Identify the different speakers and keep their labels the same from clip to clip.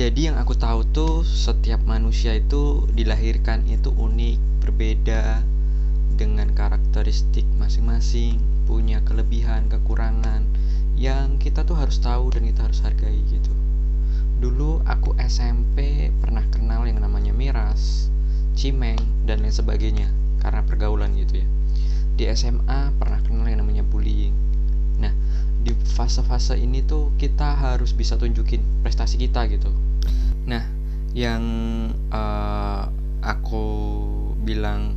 Speaker 1: Jadi yang aku tahu tuh setiap manusia itu dilahirkan itu unik, berbeda, dengan karakteristik masing-masing, punya kelebihan, kekurangan yang kita tuh harus tahu dan kita harus hargai gitu. Dulu aku SMP pernah kenal yang namanya miras, cimeng, dan lain sebagainya karena pergaulan gitu ya. Di SMA pernah kenal yang namanya bullying. Nah, di fase-fase ini tuh kita harus bisa tunjukin prestasi kita gitu. Nah, yang aku bilang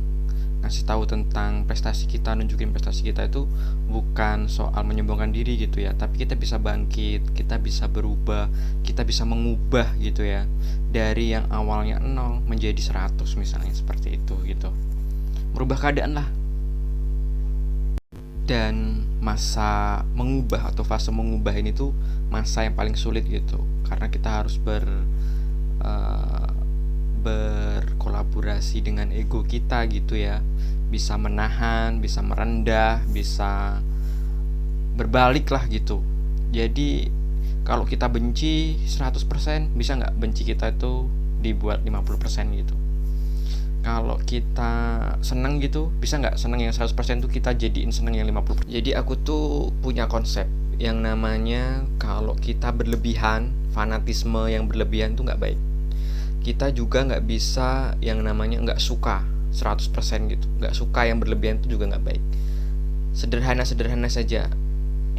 Speaker 1: ngasih tahu tentang prestasi kita, nunjukin prestasi kita itu bukan soal menyombongkan diri gitu ya, tapi kita bisa bangkit, kita bisa berubah, kita bisa mengubah gitu ya, dari yang awalnya 0 menjadi 100 misalnya, seperti itu gitu, merubah keadaan lah. Dan masa mengubah atau fase mengubah ini tuh masa yang paling sulit gitu, karena kita harus uh, berkolaborasi dengan ego kita gitu ya, bisa menahan, bisa merendah, bisa berbalik lah gitu. Jadi kalau kita benci 100%, bisa nggak benci kita itu dibuat 50% gitu. Kalau kita seneng gitu, bisa nggak seneng yang 100% tuh kita jadiin seneng yang 50%. Jadi aku tuh punya konsep yang namanya kalau kita berlebihan, fanatisme yang berlebihan tuh nggak baik. Kita juga nggak bisa yang namanya nggak suka 100% gitu. Nggak suka yang berlebihan itu juga nggak baik. Sederhana-sederhana saja.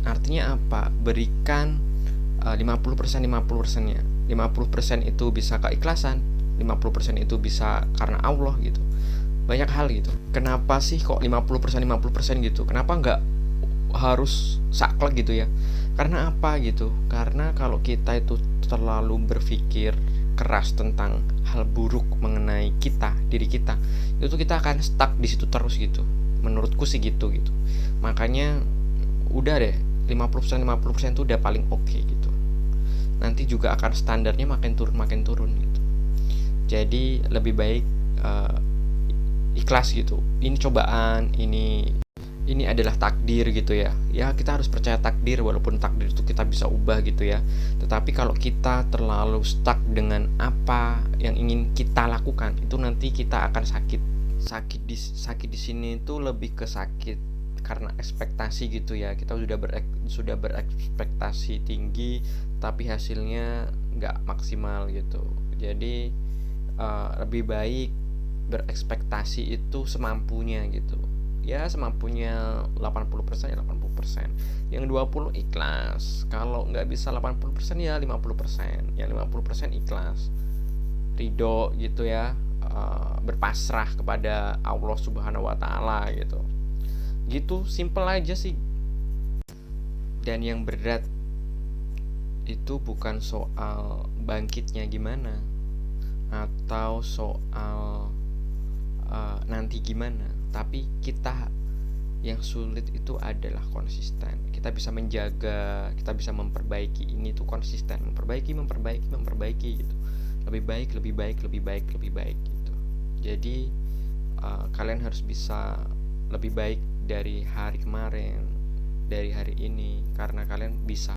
Speaker 1: Artinya apa? Berikan 50% 50%-nya. 50% itu bisa keikhlasan, 50% itu bisa karena Allah gitu. Banyak hal gitu. Kenapa sih kok 50% 50% gitu? Kenapa nggak harus saklek gitu ya? Karena apa gitu? Karena kalau kita itu terlalu berpikir keras tentang hal buruk mengenai kita, diri kita, itu kita akan stuck di situ terus gitu. Menurutku sih gitu. Makanya udah deh, 50% 50% itu udah paling oke gitu. Nanti juga akan standarnya makin turun gitu. Jadi lebih baik ikhlas gitu. Ini cobaan, ini adalah takdir gitu ya. Ya kita harus percaya takdir, walaupun takdir itu kita bisa ubah gitu ya. Tetapi kalau kita terlalu stuck dengan apa yang ingin kita lakukan, itu nanti kita akan sakit. Sakit di sini itu lebih ke sakit karena ekspektasi gitu ya. Kita sudah berekspektasi tinggi tapi hasilnya nggak maksimal gitu. Jadi lebih baik berekspektasi itu semampunya gitu. Ya semampunya 80% ya 80%. Yang 20 ikhlas. Kalau nggak bisa 80% ya 50%. Yang 50% ikhlas. Ridho gitu ya. Berpasrah kepada Allah Subhanahu wa taala gitu. Gitu, simple aja sih. Dan yang berat itu bukan soal bangkitnya gimana atau soal nanti gimana, tapi kita yang sulit itu adalah konsisten. Kita bisa menjaga, kita bisa memperbaiki, ini tuh konsisten, memperbaiki gitu. Lebih baik gitu. Jadi kalian harus bisa lebih baik dari hari kemarin, dari hari ini, karena kalian bisa